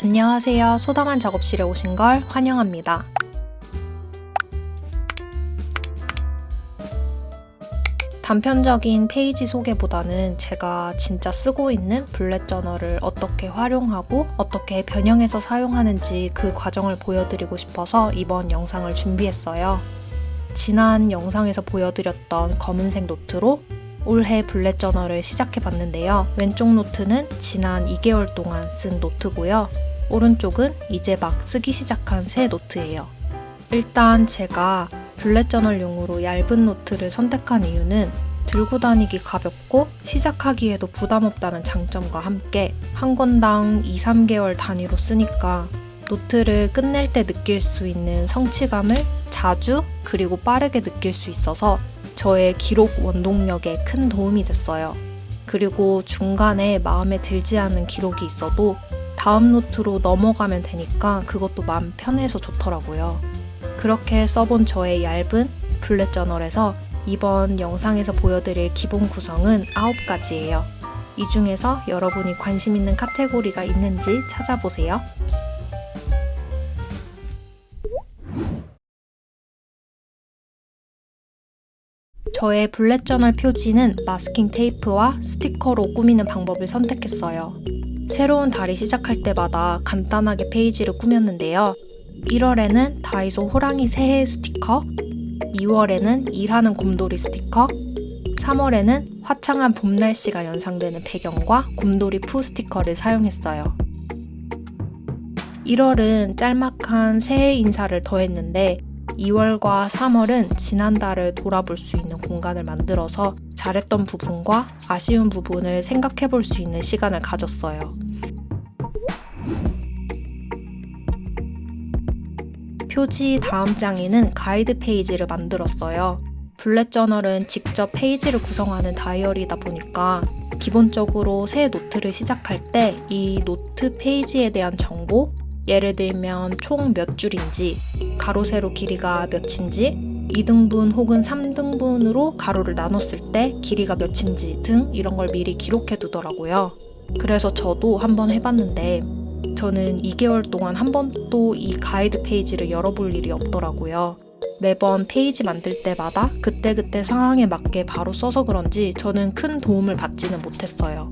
안녕하세요. 소담한 작업실에 오신 걸 환영합니다. 단편적인 페이지 소개보다는 제가 진짜 쓰고 있는 블렛 저널을 어떻게 활용하고 어떻게 변형해서 사용하는지 그 과정을 보여드리고 싶어서 이번 영상을 준비했어요. 지난 영상에서 보여드렸던 검은색 노트로 올해 블렛 저널을 시작해봤는데요. 왼쪽 노트는 지난 2개월 동안 쓴 노트고요. 오른쪽은 이제 막 쓰기 시작한 새 노트예요. 일단 제가 블렛 저널용으로 얇은 노트를 선택한 이유는 들고 다니기 가볍고 시작하기에도 부담 없다는 장점과 함께 한 권당 2-3개월 단위로 쓰니까 노트를 끝낼 때 느낄 수 있는 성취감을 자주 그리고 빠르게 느낄 수 있어서 저의 기록 원동력에 큰 도움이 됐어요. 그리고 중간에 마음에 들지 않는 기록이 있어도 다음 노트로 넘어가면 되니까 그것도 마음 편해서 좋더라고요. 그렇게 써본 저의 얇은 블렛 저널에서 이번 영상에서 보여드릴 기본 구성은 9가지예요. 이 중에서 여러분이 관심 있는 카테고리가 있는지 찾아보세요. 저의 블렛 저널 표지는 마스킹 테이프와 스티커로 꾸미는 방법을 선택했어요. 새로운 달이 시작할 때마다 간단하게 페이지를 꾸몄는데요. 1월에는 다이소 호랑이 새해 스티커, 2월에는 일하는 곰돌이 스티커, 3월에는 화창한 봄 날씨가 연상되는 배경과 곰돌이 푸 스티커를 사용했어요. 1월은 짤막한 새해 인사를 더했는데 2월과 3월은 지난달을 돌아볼 수 있는 공간을 만들어서 잘했던 부분과 아쉬운 부분을 생각해 볼 수 있는 시간을 가졌어요. 표지 다음 장에는 가이드 페이지를 만들었어요. 블렛 저널은 직접 페이지를 구성하는 다이어리다 보니까 기본적으로 새 노트를 시작할 때 이 노트 페이지에 대한 정보, 예를 들면 총 몇 줄인지, 가로 세로 길이가 몇인지, 2등분 혹은 3등분으로 가로를 나눴을 때 길이가 몇인지 등 이런 걸 미리 기록해 두더라고요. 그래서 저도 한번 해봤는데 저는 2개월 동안 한 번도 이 가이드 페이지를 열어볼 일이 없더라고요. 매번 페이지 만들 때마다 그때그때 상황에 맞게 바로 써서 그런지 저는 큰 도움을 받지는 못했어요.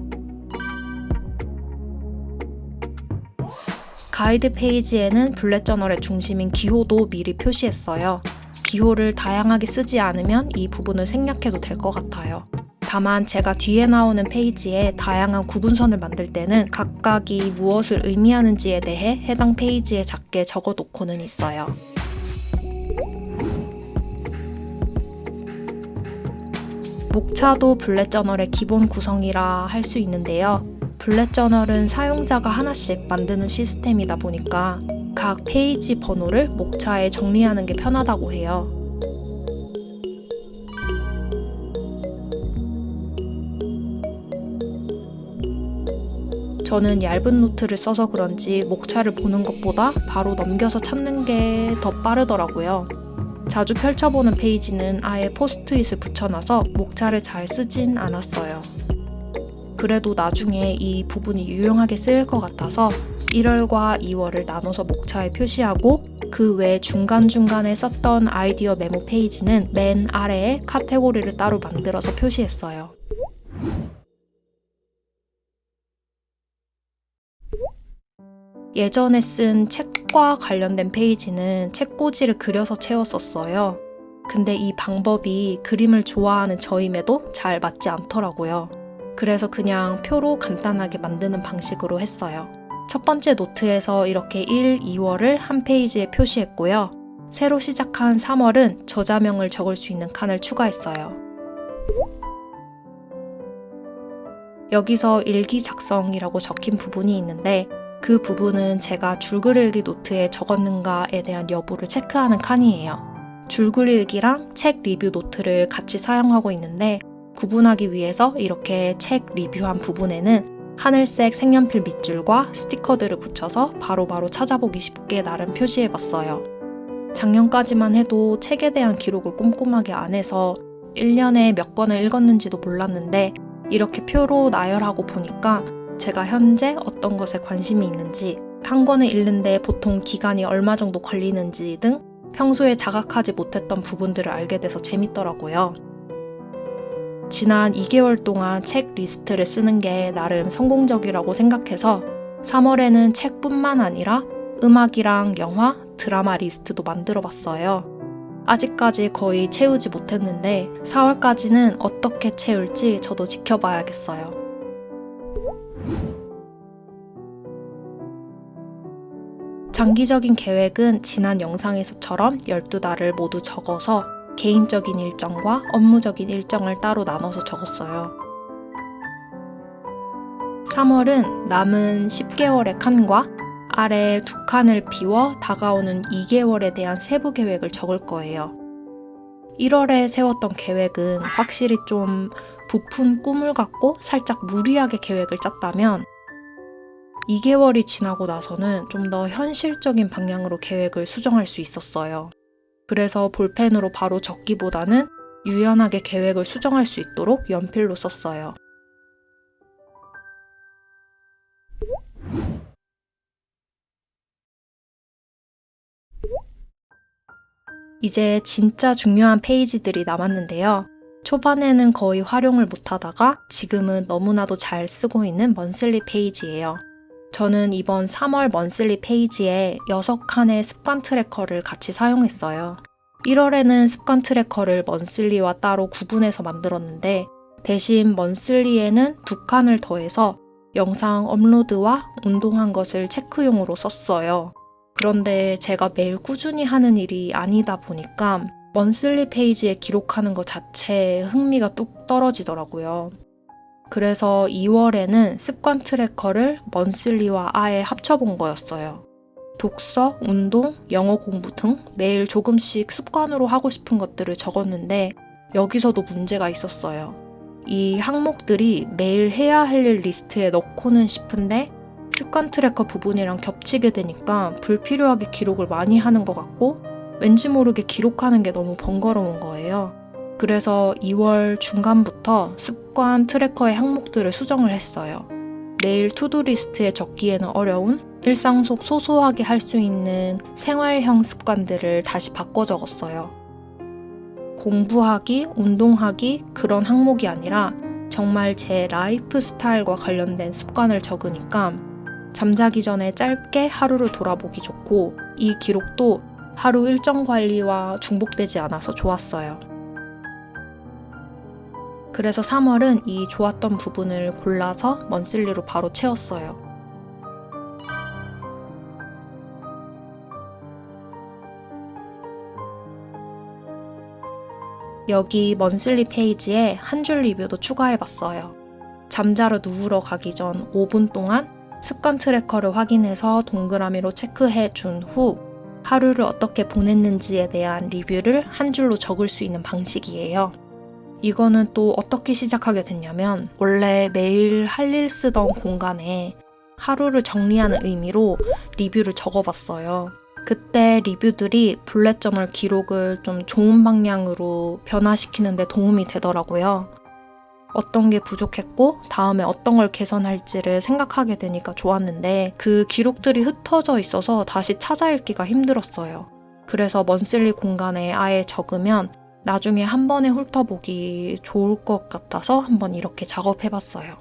가이드 페이지에는 블렛 저널의 중심인 기호도 미리 표시했어요. 기호를 다양하게 쓰지 않으면 이 부분을 생략해도 될 것 같아요. 다만 제가 뒤에 나오는 페이지에 다양한 구분선을 만들 때는 각각이 무엇을 의미하는지에 대해 해당 페이지에 작게 적어놓고는 있어요. 목차도 블렛 저널의 기본 구성이라 할 수 있는데요. 블렛 저널은 사용자가 하나씩 만드는 시스템이다 보니까 각 페이지 번호를 목차에 정리하는 게 편하다고 해요. 저는 얇은 노트를 써서 그런지 목차를 보는 것보다 바로 넘겨서 찾는 게 더 빠르더라고요. 자주 펼쳐보는 페이지는 아예 포스트잇을 붙여놔서 목차를 잘 쓰진 않았어요. 그래도 나중에 이 부분이 유용하게 쓰일 것 같아서 1월과 2월을 나눠서 목차에 표시하고 그 외 중간중간에 썼던 아이디어 메모 페이지는 맨 아래에 카테고리를 따로 만들어서 표시했어요. 예전에 쓴 책과 관련된 페이지는 책꽂이를 그려서 채웠었어요. 근데 이 방법이 그림을 좋아하는 저임에도 잘 맞지 않더라고요. 그래서 그냥 표로 간단하게 만드는 방식으로 했어요. 첫 번째 노트에서 이렇게 1, 2월을 한 페이지에 표시했고요. 새로 시작한 3월은 저자명을 적을 수 있는 칸을 추가했어요. 여기서 일기 작성이라고 적힌 부분이 있는데 그 부분은 제가 줄글일기 노트에 적었는가에 대한 여부를 체크하는 칸이에요. 줄글일기랑 책 리뷰 노트를 같이 사용하고 있는데 구분하기 위해서 이렇게 책 리뷰한 부분에는 하늘색 색연필 밑줄과 스티커들을 붙여서 바로바로 찾아보기 쉽게 나름 표시해봤어요. 작년까지만 해도 책에 대한 기록을 꼼꼼하게 안 해서 1년에 몇 권을 읽었는지도 몰랐는데 이렇게 표로 나열하고 보니까 제가 현재 어떤 것에 관심이 있는지 한 권을 읽는데 보통 기간이 얼마 정도 걸리는지 등 평소에 자각하지 못했던 부분들을 알게 돼서 재밌더라고요. 지난 2개월 동안 책 리스트를 쓰는 게 나름 성공적이라고 생각해서 3월에는 책뿐만 아니라 음악이랑 영화, 드라마 리스트도 만들어 봤어요. 아직까지 거의 채우지 못했는데 4월까지는 어떻게 채울지 저도 지켜봐야겠어요. 장기적인 계획은 지난 영상에서처럼 12달을 모두 적어서 개인적인 일정과 업무적인 일정을 따로 나눠서 적었어요. 3월은 남은 10개월의 칸과 아래 2칸을 비워 다가오는 2개월에 대한 세부 계획을 적을 거예요. 1월에 세웠던 계획은 확실히 좀 부푼 꿈을 갖고 살짝 무리하게 계획을 짰다면 2개월이 지나고 나서는 좀 더 현실적인 방향으로 계획을 수정할 수 있었어요. 그래서 볼펜으로 바로 적기보다는 유연하게 계획을 수정할 수 있도록 연필로 썼어요. 이제 진짜 중요한 페이지들이 남았는데요. 초반에는 거의 활용을 못하다가 지금은 너무나도 잘 쓰고 있는 먼슬리 페이지예요. 저는 이번 3월 먼슬리 페이지에 6칸의 습관 트래커를 같이 사용했어요. 1월에는 습관 트래커를 먼슬리와 따로 구분해서 만들었는데 대신 먼슬리에는 2칸을 더해서 영상 업로드와 운동한 것을 체크용으로 썼어요. 그런데 제가 매일 꾸준히 하는 일이 아니다 보니까 먼슬리 페이지에 기록하는 것 자체에 흥미가 뚝 떨어지더라고요. 그래서 2월에는 습관 트래커를 먼슬리와 아예 합쳐본 거였어요. 독서, 운동, 영어 공부 등 매일 조금씩 습관으로 하고 싶은 것들을 적었는데 여기서도 문제가 있었어요. 이 항목들이 매일 해야 할 일 리스트에 넣고는 싶은데 습관 트래커 부분이랑 겹치게 되니까 불필요하게 기록을 많이 하는 것 같고 왠지 모르게 기록하는 게 너무 번거로운 거예요. 그래서 2월 중간부터 습관 트래커의 항목들을 수정을 했어요. 매일 투두 리스트에 적기에는 어려운 일상 속 소소하게 할 수 있는 생활형 습관들을 다시 바꿔 적었어요. 공부하기, 운동하기 그런 항목이 아니라 정말 제 라이프 스타일과 관련된 습관을 적으니까 잠자기 전에 짧게 하루를 돌아보기 좋고 이 기록도 하루 일정 관리와 중복되지 않아서 좋았어요. 그래서 3월은 이 좋았던 부분을 골라서 먼슬리로 바로 채웠어요. 여기 먼슬리 페이지에 한 줄 리뷰도 추가해봤어요. 잠자러 누우러 가기 전 5분 동안 습관 트래커를 확인해서 동그라미로 체크해 준 후 하루를 어떻게 보냈는지에 대한 리뷰를 한 줄로 적을 수 있는 방식이에요. 이거는 또 어떻게 시작하게 됐냐면 원래 매일 할 일 쓰던 공간에 하루를 정리하는 의미로 리뷰를 적어봤어요. 그때 리뷰들이 블렛 저널 기록을 좀 좋은 방향으로 변화시키는 데 도움이 되더라고요. 어떤 게 부족했고 다음에 어떤 걸 개선할지를 생각하게 되니까 좋았는데 그 기록들이 흩어져 있어서 다시 찾아 읽기가 힘들었어요. 그래서 먼슬리 공간에 아예 적으면 나중에 한 번에 훑어보기 좋을 것 같아서 한번 이렇게 작업해봤어요.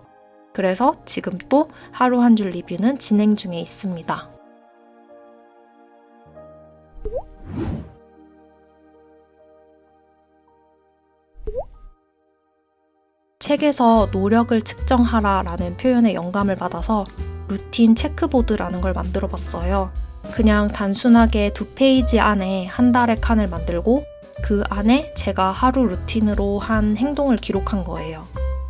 그래서 지금 또 하루 한 줄 리뷰는 진행 중에 있습니다. 책에서 노력을 측정하라 라는 표현에 영감을 받아서 루틴 체크보드라는 걸 만들어 봤어요. 그냥 단순하게 2페이지 안에 한 달의 칸을 만들고 그 안에 제가 하루 루틴으로 한 행동을 기록한 거예요.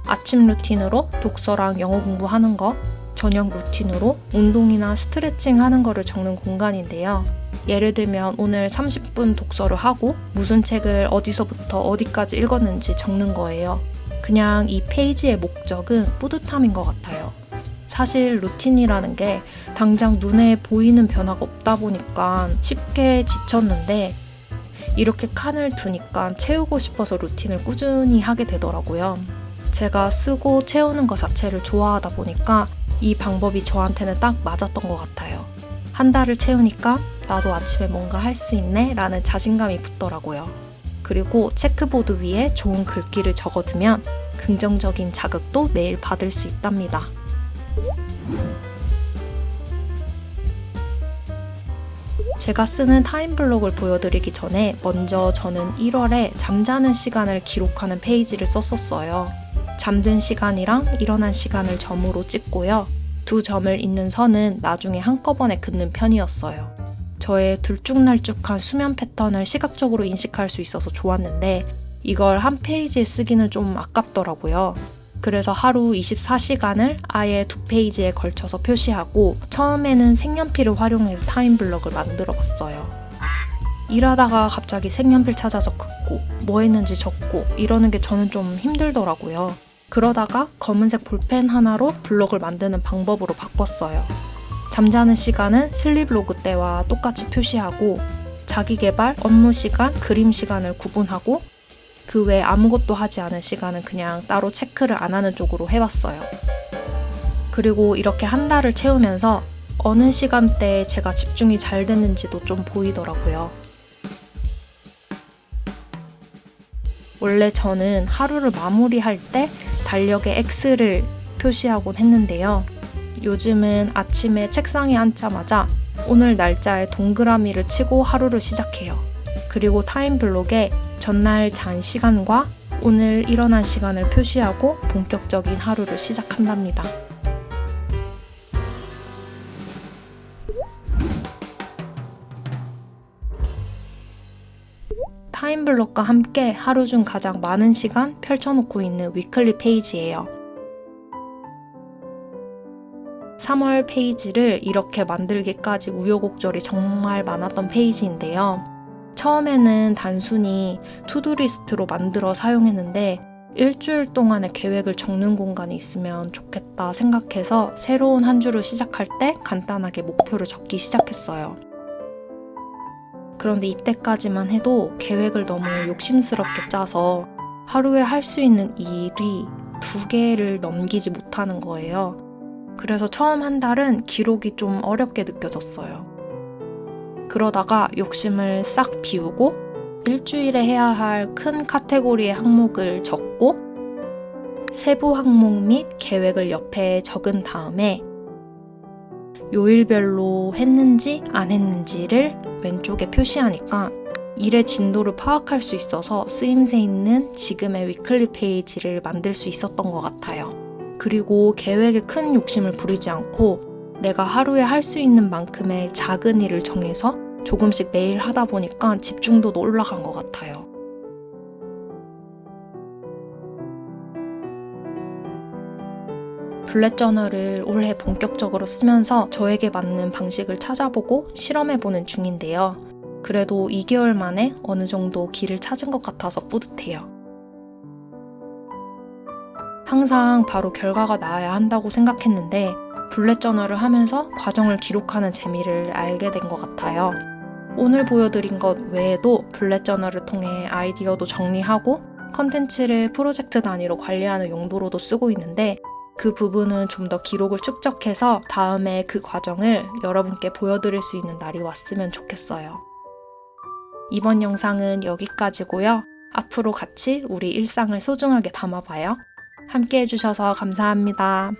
아침 루틴으로 독서랑 영어 공부하는 거, 저녁 루틴으로 운동이나 스트레칭 하는 거를 적는 공간인데요. 예를 들면 오늘 30분 독서를 하고 무슨 책을 어디서부터 어디까지 읽었는지 적는 거예요. 그냥 이 페이지의 목적은 뿌듯함인 것 같아요. 사실 루틴이라는 게 당장 눈에 보이는 변화가 없다 보니까 쉽게 지쳤는데 이렇게 칸을 두니까 채우고 싶어서 루틴을 꾸준히 하게 되더라고요. 제가 쓰고 채우는 것 자체를 좋아하다 보니까 이 방법이 저한테는 딱 맞았던 것 같아요. 한 달을 채우니까 나도 아침에 뭔가 할 수 있네 라는 자신감이 붙더라고요. 그리고 체크보드 위에 좋은 글귀를 적어두면 긍정적인 자극도 매일 받을 수 있답니다. 제가 쓰는 타임블록을 보여드리기 전에 먼저 저는 1월에 잠자는 시간을 기록하는 페이지를 썼었어요. 잠든 시간이랑 일어난 시간을 점으로 찍고요. 두 점을 잇는 선은 나중에 한꺼번에 긋는 편이었어요. 저의 들쭉날쭉한 수면 패턴을 시각적으로 인식할 수 있어서 좋았는데 이걸 한 페이지에 쓰기는 좀 아깝더라고요. 그래서 하루 24시간을 아예 2페이지에 걸쳐서 표시하고 처음에는 색연필을 활용해서 타임블럭을 만들어 봤어요. 일하다가 갑자기 색연필 찾아서 긋고 뭐 했는지 적고 이러는 게 저는 좀 힘들더라고요. 그러다가 검은색 볼펜 하나로 블럭을 만드는 방법으로 바꿨어요. 잠자는 시간은 슬립로그 때와 똑같이 표시하고 자기계발, 업무 시간, 그림 시간을 구분하고 그 외에 아무것도 하지 않은 시간은 그냥 따로 체크를 안 하는 쪽으로 해봤어요. 그리고 이렇게 한 달을 채우면서 어느 시간대에 제가 집중이 잘 됐는지도 좀 보이더라고요. 원래 저는 하루를 마무리할 때 달력에 X를 표시하곤 했는데요. 요즘은 아침에 책상에 앉자마자 오늘 날짜에 동그라미를 치고 하루를 시작해요. 그리고 타임블록에 전날 잔 시간과 오늘 일어난 시간을 표시하고 본격적인 하루를 시작한답니다. 타임블럭과 함께 하루 중 가장 많은 시간 펼쳐놓고 있는 위클리 페이지예요. 3월 페이지를 이렇게 만들기까지 우여곡절이 정말 많았던 페이지인데요. 처음에는 단순히 투두리스트로 만들어 사용했는데 일주일 동안의 계획을 적는 공간이 있으면 좋겠다 생각해서 새로운 한 주를 시작할 때 간단하게 목표를 적기 시작했어요. 그런데 이때까지만 해도 계획을 너무 욕심스럽게 짜서 하루에 할 수 있는 일이 2개를 넘기지 못하는 거예요. 그래서 처음 한 달은 기록이 좀 어렵게 느껴졌어요. 그러다가 욕심을 싹 비우고 일주일에 해야 할 큰 카테고리의 항목을 적고 세부 항목 및 계획을 옆에 적은 다음에 요일별로 했는지 안 했는지를 왼쪽에 표시하니까 일의 진도를 파악할 수 있어서 쓰임새 있는 지금의 위클리 페이지를 만들 수 있었던 것 같아요. 그리고 계획에 큰 욕심을 부리지 않고 내가 하루에 할 수 있는 만큼의 작은 일을 정해서 조금씩 매일 하다 보니까 집중도도 올라간 것 같아요. 블렛 저널을 올해 본격적으로 쓰면서 저에게 맞는 방식을 찾아보고 실험해보는 중인데요. 그래도 2개월 만에 어느 정도 길을 찾은 것 같아서 뿌듯해요. 항상 바로 결과가 나와야 한다고 생각했는데 블렛 저널을 하면서 과정을 기록하는 재미를 알게 된 것 같아요. 오늘 보여드린 것 외에도 블렛 저널을 통해 아이디어도 정리하고 컨텐츠를 프로젝트 단위로 관리하는 용도로도 쓰고 있는데 그 부분은 좀 더 기록을 축적해서 다음에 그 과정을 여러분께 보여드릴 수 있는 날이 왔으면 좋겠어요. 이번 영상은 여기까지고요. 앞으로 같이 우리 일상을 소중하게 담아봐요. 함께 해주셔서 감사합니다.